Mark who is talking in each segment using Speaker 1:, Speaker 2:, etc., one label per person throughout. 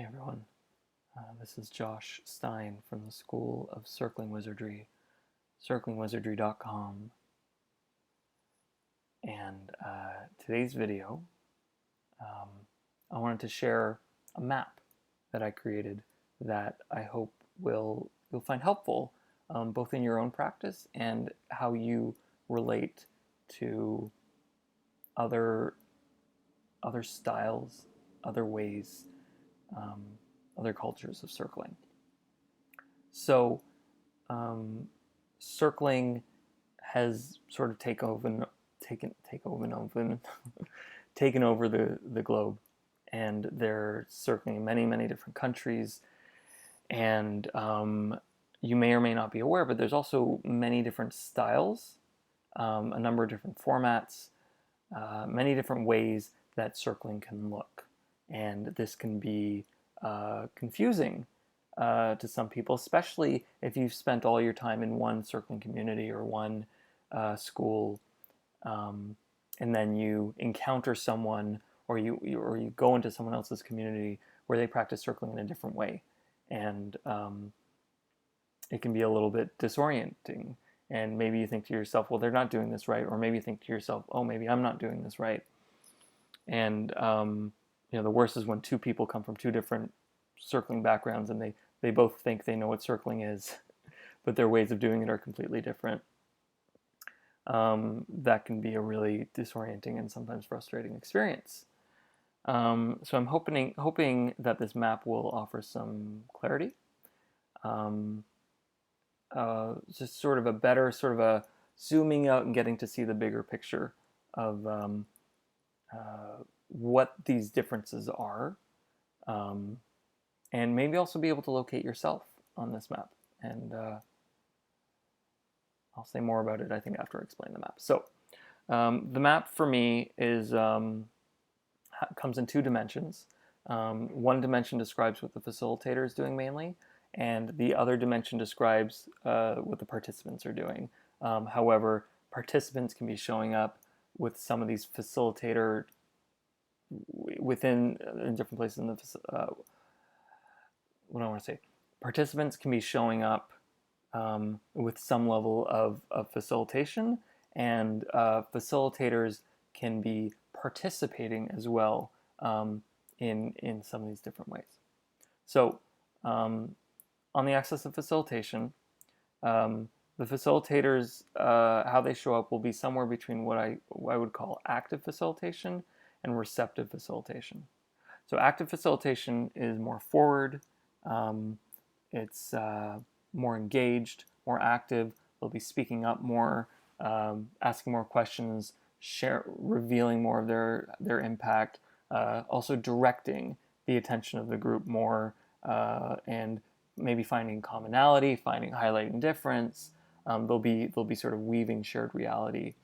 Speaker 1: Hey everyone, this is Josh Stein from the School of Circling Wizardry, circlingwizardry.com, and today's video, um, I wanted to share a map that I created that I hope you'll find helpful, both in your own practice and how you relate to other styles, other ways, um, other cultures of circling. So, circling has sort of taken over the globe, and they're circling in many different countries. And you may or may not be aware, but there's also many different styles, a number of different formats, many different ways that circling can look, and this can be confusing to some people, especially if you've spent all your time in one circling community or one school, and then you encounter someone, or you go into someone else's community where they practice circling in a different way, and it can be a little bit disorienting. And maybe you think to yourself, well, they're not doing this right, or maybe you think to yourself, oh, maybe I'm not doing this right. And the worst is when two people come from two different circling backgrounds, and they both think they know what circling is, but their ways of doing it are completely different. That can be a really disorienting and sometimes frustrating experience. So I'm hoping that this map will offer some clarity. Just sort of a better sort of a zooming out and getting to see the bigger picture of what these differences are, and maybe also be able to locate yourself on this map. And I'll say more about it, I think, after I explain the map. So the map for me is comes in two dimensions. One dimension describes what the facilitator is doing mainly, and the other dimension describes what the participants are doing. However, participants can be showing up with some of these facilitator in different places in the what do I want to say? Participants can be showing up with some level of facilitation, and facilitators can be participating as well in some of these different ways. So on the axis of facilitation, the facilitators, how they show up will be somewhere between what I would call active facilitation and receptive facilitation. So active facilitation is more forward, it's more engaged, more active. They'll be speaking up more, asking more questions, revealing more of their impact, also directing the attention of the group more, and maybe finding commonality, highlighting difference. They'll be sort of weaving shared reality.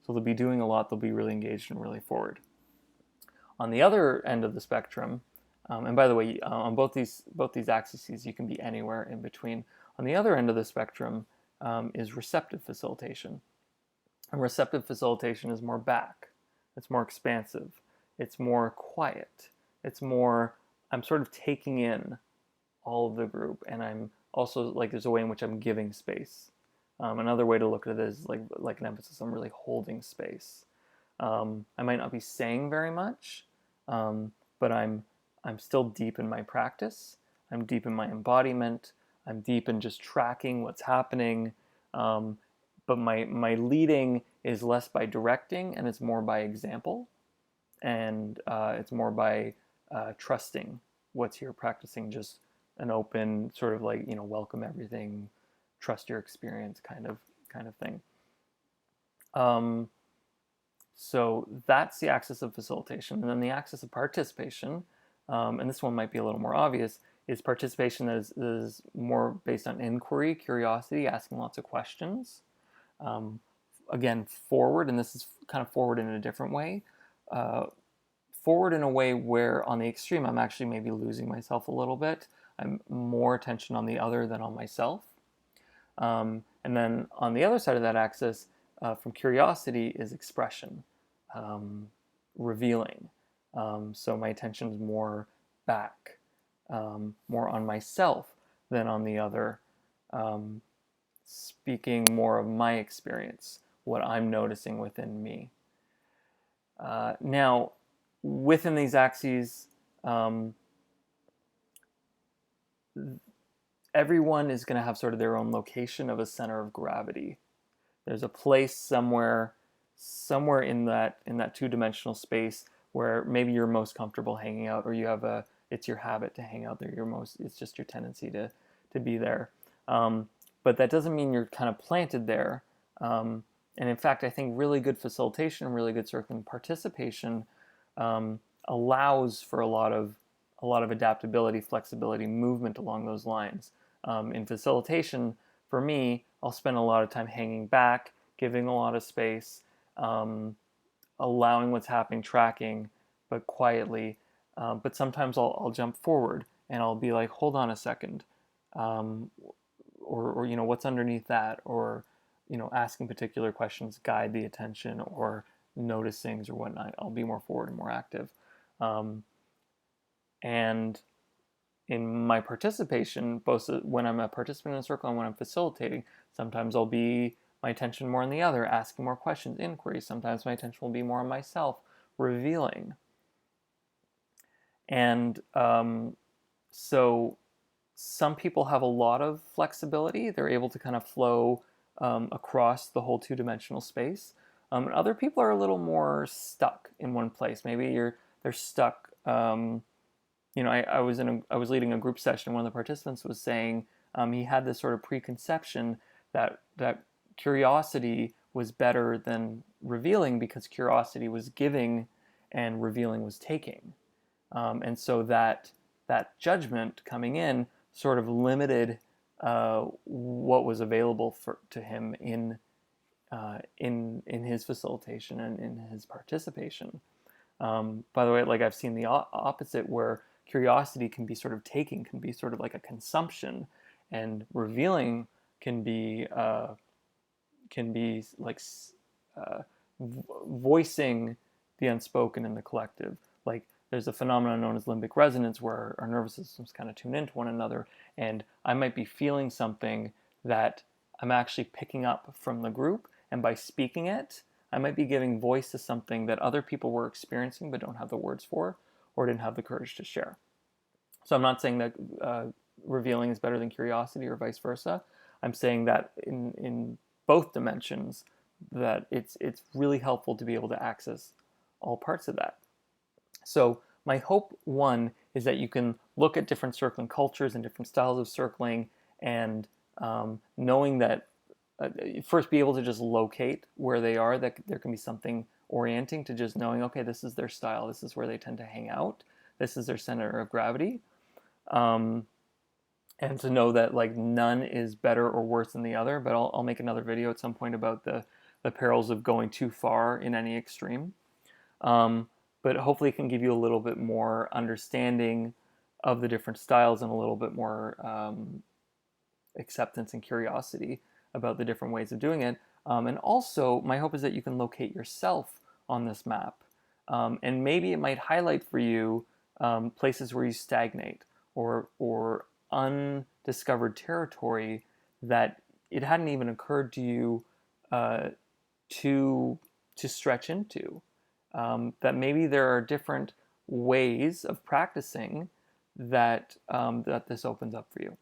Speaker 1: So they'll be doing a lot. They'll be really engaged and really forward. On the other end of the spectrum, and by the way, on both these axes, you can be anywhere in between. On the other end of the spectrum is receptive facilitation. And receptive facilitation is more back. It's more expansive. It's more quiet. It's more, I'm sort of taking in all of the group, and I'm also, like, there's a way in which I'm giving space. Another way to look at it is like an emphasis on really holding space. I might not be saying very much, but I'm still deep in my practice. I'm deep in my embodiment. I'm deep in just tracking what's happening. But my leading is less by directing, and it's more by example, and it's more by trusting what's here, practicing just an open sort of like, welcome everything, trust your experience kind of thing. So that's the axis of facilitation. And then the axis of participation, and this one might be a little more obvious, is participation that is more based on inquiry, curiosity, asking lots of questions. Again, forward, and this is kind of forward in a different way. Forward in a way where on the extreme, I'm actually maybe losing myself a little bit. I'm more attention on the other than on myself. And then on the other side of that axis, from curiosity, is expression, revealing. So my attention is more back, more on myself than on the other, speaking more of my experience, what I'm noticing within me. Now, within these axes, everyone is going to have sort of their own location of a center of gravity. There's a place somewhere in that two-dimensional space where maybe you're most comfortable hanging out, or you have it's your habit to hang out there. It's just your tendency to be there. But that doesn't mean you're kind of planted there. And in fact, I think really good facilitation, really good circling participation allows for a lot of adaptability, flexibility, movement along those lines. In facilitation, for me, I'll spend a lot of time hanging back, giving a lot of space, allowing what's happening, tracking, but quietly. But sometimes I'll jump forward and I'll be like, hold on a second, or what's underneath that, or asking particular questions, guide the attention, or notice things or whatnot. I'll be more forward and more active. And in my participation, both when I'm a participant in a circle and when I'm facilitating, sometimes I'll be my attention more on the other, asking more questions, inquiries. Sometimes my attention will be more on myself, revealing. And so some people have a lot of flexibility. They're able to kind of flow across the whole two-dimensional space. And other people are a little more stuck in one place. Maybe they're stuck. I was leading a group session. One of the participants was saying he had this sort of preconception that curiosity was better than revealing because curiosity was giving and revealing was taking, and so that judgment coming in sort of limited what was available to him in his facilitation and in his participation. By the way, like I've seen the opposite, where curiosity can be sort of taking, can be sort of like a consumption, and revealing can be like voicing the unspoken in the collective. Like there's a phenomenon known as limbic resonance where our nervous systems kind of tune into one another, and I might be feeling something that I'm actually picking up from the group, and by speaking it, I might be giving voice to something that other people were experiencing but don't have the words for or didn't have the courage to share. So I'm not saying that revealing is better than curiosity or vice versa. I'm saying that in both dimensions, that it's really helpful to be able to access all parts of that. So my hope, one, is that you can look at different circling cultures and different styles of circling, and knowing that first be able to just locate where they are, that there can be something orienting to just knowing, okay, this is their style, this is where they tend to hang out, this is their center of gravity, and to know that like none is better or worse than the other. But I'll make another video at some point about the perils of going too far in any extreme. But hopefully it can give you a little bit more understanding of the different styles and a little bit more acceptance and curiosity about the different ways of doing it. And also, my hope is that you can locate yourself on this map. And maybe it might highlight for you places where you stagnate, or undiscovered territory that it hadn't even occurred to you to stretch into. That maybe there are different ways of practicing that this opens up for you.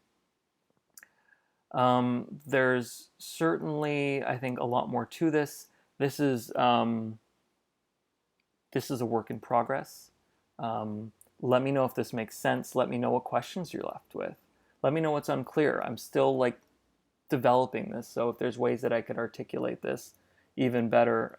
Speaker 1: There's certainly, I think, a lot more to this. This is a work in progress. Let me know if this makes sense. Let me know what questions you're left with. Let me know what's unclear. I'm still like developing this, so if there's ways that I could articulate this even better,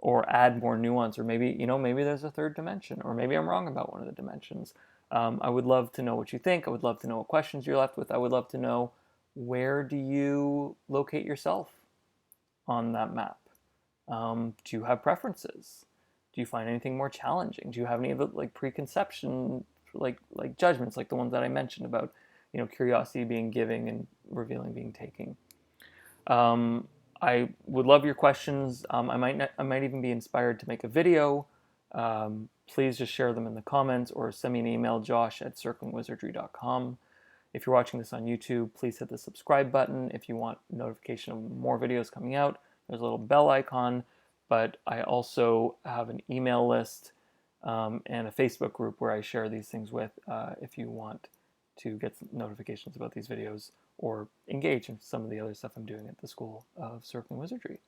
Speaker 1: or add more nuance, or maybe there's a third dimension, or maybe I'm wrong about one of the dimensions. I would love to know what you think. I would love to know what questions you're left with. I would love to know, where do you locate yourself on that map? Do you have preferences? Do you find anything more challenging? Do you have any of the like preconception, like judgments, like the ones that I mentioned about, curiosity being giving and revealing being taking? I would love your questions. I might even be inspired to make a video please just share them in the comments or send me an email, josh@circlingwizardry.com. If you're watching this on YouTube, please hit the subscribe button. If you want notification of more videos coming out, there's a little bell icon. But I also have an email list and a Facebook group where I share these things with if you want to get notifications about these videos or engage in some of the other stuff I'm doing at the School of Circling Wizardry.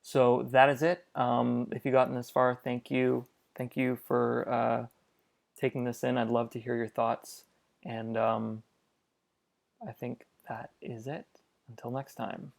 Speaker 1: So that is it. If you've gotten this far, thank you. Thank you for taking this in. I'd love to hear your thoughts. And I think that is it. Until next time.